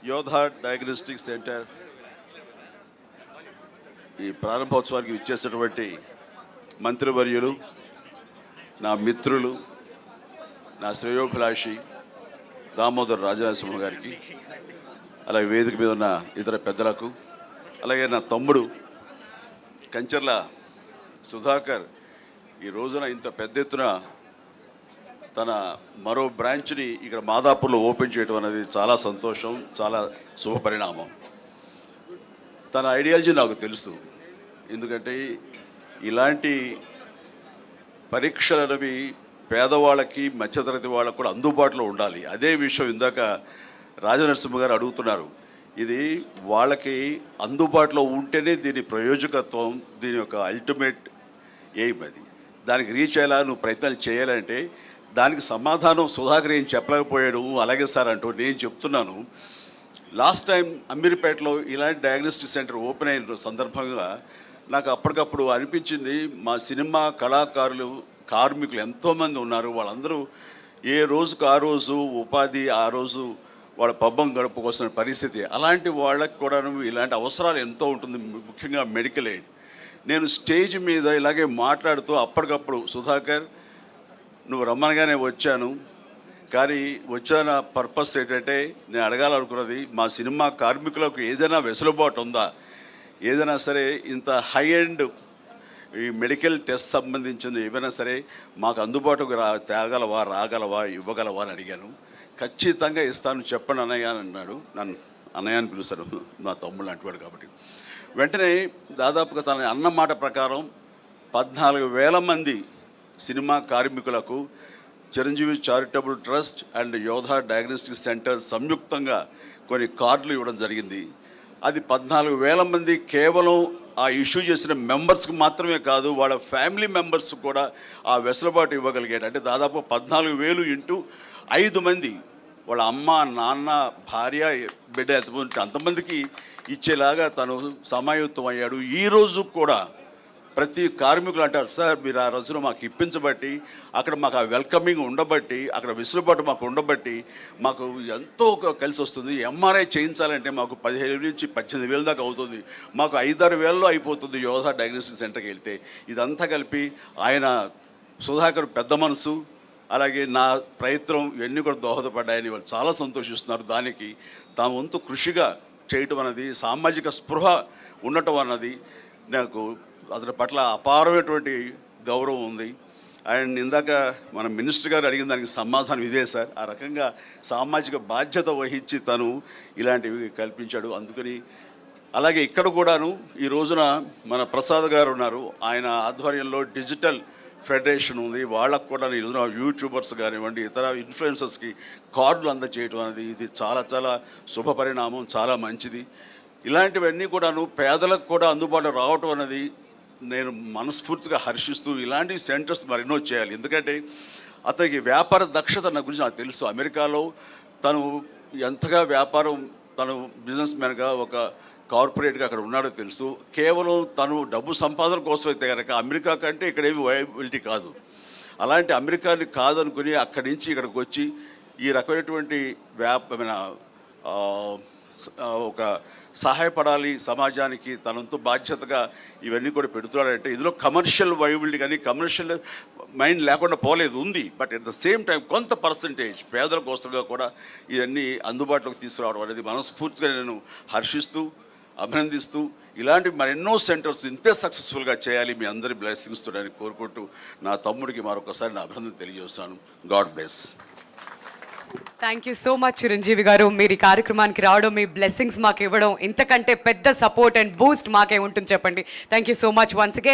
యోధా diagnostic centre ఈ ప్రారంభోత్సవానికి ఇచ్చేసినటువంటి మంత్రివర్యులు, నా మిత్రులు, నా శ్రేయోభిలాషి దామోదర్ రాజనరసింహ గారికి, అలాగే వేదిక మీద ఉన్న ఇతర పెద్దలకు, అలాగే నా తమ్ముడు కంచర్ల సుధాకర్ ఈ రోజున ఇంత పెద్ద ఎత్తున తన మరో బ్రాంచ్ని ఇక్కడ మాదాపూర్లో ఓపెన్ చేయడం అనేది చాలా సంతోషం, చాలా శుభపరిణామం. తన ఐడియాలజీ నాకు తెలుసు. ఎందుకంటే ఇలాంటి పరీక్షలు అనేవి పేదవాళ్ళకి, మధ్యతరగతి వాళ్ళకు కూడా అందుబాటులో ఉండాలి. అదే విషయం ఇందాక రాజనరసింహ గారు అడుగుతున్నారు. ఇది వాళ్ళకి అందుబాటులో ఉంటేనే దీని ప్రయోజకత్వం, దీని యొక్క అల్టిమేట్ ఎయిమ్ అది. దానికి రీచ్ అయ్యేలా నువ్వు ప్రయత్నాలు చేయాలంటే దానికి సమాధానం సుధాకర్ ఏం చెప్పలేకపోయాడు. అలాగే సార్ అంటూ నేను చెప్తున్నాను. లాస్ట్ టైం అమీర్పేటలో ఇలాంటి డయాగ్నోస్టిక్ సెంటర్ ఓపెన్ అయిన సందర్భంగా నాకు అప్పటికప్పుడు అనిపించింది, మా సినిమా కళాకారులు, కార్మికులు ఎంతోమంది ఉన్నారు. వాళ్ళందరూ ఏ రోజుకు ఆ రోజు ఉపాధి, ఆ రోజు వాళ్ళ పబ్బం గడుపుకోవాల్సిన పరిస్థితి. అలాంటి వాళ్ళకి కూడా ఇలాంటి అవసరాలు ఎంతో ఉంటుంది, ముఖ్యంగా మెడికల్ ఎయిడ్. నేను స్టేజ్ మీద ఇలాగే మాట్లాడుతూ అప్పటికప్పుడు సుధాకర్ నువ్వు రమ్మనగానే వచ్చాను, కానీ వచ్చిన పర్పస్ ఏంటంటే నేను అడగాలనుకున్నది, మా సినిమా కార్మికులకు ఏదైనా వెసులుబాటు ఉందా, ఏదైనా సరే ఇంత హై ఎండ్ ఈ మెడికల్ టెస్ట్ సంబంధించిన ఏమైనా సరే మాకు అందుబాటుకు రాగలవా ఇవ్వగలవా అని అడిగాను. ఖచ్చితంగా ఇస్తాను చెప్పండి అన్నయ్య అని అన్నాడు. నన్ను అన్నయ్య అని పిలుస్తాను, నా తమ్ముళ్ళు అంటువాడు కాబట్టి. వెంటనే దాదాపుగా తన అన్న మాట ప్రకారం 14,000 మంది సినిమా కార్మికులకు చిరంజీవి చారిటబుల్ ట్రస్ట్ అండ్ యోధా డయాగ్నోస్టిక్ సెంటర్ సంయుక్తంగా కొన్ని కార్డులు ఇవ్వడం జరిగింది. అది 14,000 మంది కేవలం ఆ ఇష్యూ చేసిన మెంబర్స్కి మాత్రమే కాదు, వాళ్ళ ఫ్యామిలీ మెంబర్స్ కూడా ఆ వెసులుబాటు ఇవ్వగలిగాడు. అంటే దాదాపు 14,000 ఇంటూ 5 మంది, వాళ్ళ అమ్మ, నాన్న, భార్య, బిడ్డ అంతమందికి ఇచ్చేలాగా తను సమాయుత్తం అయ్యాడు. ఈరోజు కూడా ప్రతి కార్మికులు అంటారు, సార్ మీరు ఆ రోజున మాకు ఇప్పించబట్టి, అక్కడ మాకు ఆ వెల్కమింగ్ ఉండబట్టి, అక్కడ వెసులుబాటు మాకు ఉండబట్టి మాకు ఎంతో కలిసి వస్తుంది. ఎంఆర్ఐ చేయించాలంటే మాకు 15,000 నుంచి 18,000 దాకా అవుతుంది, మాకు 5-6 వేలలో అయిపోతుంది యోధా డయాగ్నోస్టిక్ సెంటర్కి వెళ్తే. ఇదంతా కలిపి ఆయన సుధాకర్ పెద్ద మనసు, అలాగే నా ప్రయత్నం ఇవన్నీ కూడా దోహదపడ్డాయని వాళ్ళు చాలా సంతోషిస్తున్నారు. దానికి తాము వంతు కృషిగా చేయటం అన్నది, సామాజిక స్పృహ ఉండటం అన్నది నాకు అతని పట్ల అపారమైనటువంటి గౌరవం ఉంది. అండ్ ఇందాక మన మినిస్టర్ గారు అడిగిన దానికి సమాధానం ఇదే సార్. ఆ రకంగా సామాజిక బాధ్యత వహించి తను ఇలాంటివి కల్పించాడు. అందుకని అలాగే ఇక్కడ కూడాను ఈ రోజున మన ప్రసాద్ గారు ఉన్నారు, ఆయన ఆధ్వర్యంలో డిజిటల్ ఫెడరేషన్ ఉంది. వాళ్ళకు కూడా ఈ రోజున యూట్యూబర్స్ కానివ్వండి, ఇతర ఇన్ఫ్లుయెన్సర్స్కి కార్డులు అందజేయడం అనేది ఇది చాలా చాలా శుభపరిణామం, చాలా మంచిది. ఇలాంటివన్నీ కూడాను పేదలకు కూడా అందుబాటులో రావటం అనేది నేను మనస్ఫూర్తిగా హర్షిస్తూ ఇలాంటి సెంటర్స్ మరెన్నో చేయాలి. ఎందుకంటే అతనికి వ్యాపార దక్షత నా గురించి నాకు తెలుసు. అమెరికాలో తను ఎంతగా వ్యాపారం, తను బిజినెస్ మ్యాన్గా ఒక కార్పొరేట్గా అక్కడ ఉన్నాడో తెలుసు. కేవలం తను డబ్బు సంపాదన కోసం అయితే కనుక అమెరికా కంటే ఇక్కడేమి వయబిలిటీ కాదు. అలాంటి అమెరికాని కాదనుకుని అక్కడి నుంచి ఇక్కడికి వచ్చి ఈ రకమైనటువంటి ఒక సహాయపడాలి సమాజానికి, తనంతో బాధ్యతగా ఇవన్నీ కూడా పెడుతున్నాడంటే ఇందులో కమర్షియల్ వయబిలిటీ కానీ కమర్షియల్ మైండ్ లేకుండా పోలేదు, ఉంది. But at the same time కొంత పర్సంటేజ్ పేదల కోసంగా కూడా ఇవన్నీ అందుబాటులోకి తీసుకురావడం అనేది మనస్ఫూర్తిగా నేను హర్షిస్తూ, అభినందిస్తూ ఇలాంటి మరెన్నో సెంటర్స్ ఇంతే సక్సెస్ఫుల్గా చేయాలి, మీ అందరి బ్లెస్సింగ్స్ తోడని కోరుకుంటూ నా తమ్ముడికి మరొకసారి నా అభినందన తెలియజేస్తాను. God bless. Thank you so much Chiranjeevi గారు. మీరు ఈ కార్యక్రమానికి రావడం, మీ బ్లెస్సింగ్స్ మాకు ఇవ్వడం, ఇంతకంటే పెద్ద సపోర్ట్ అండ్ బూస్ట్ మాకే ఉంటుంది చెప్పండి. Thank you so much once again.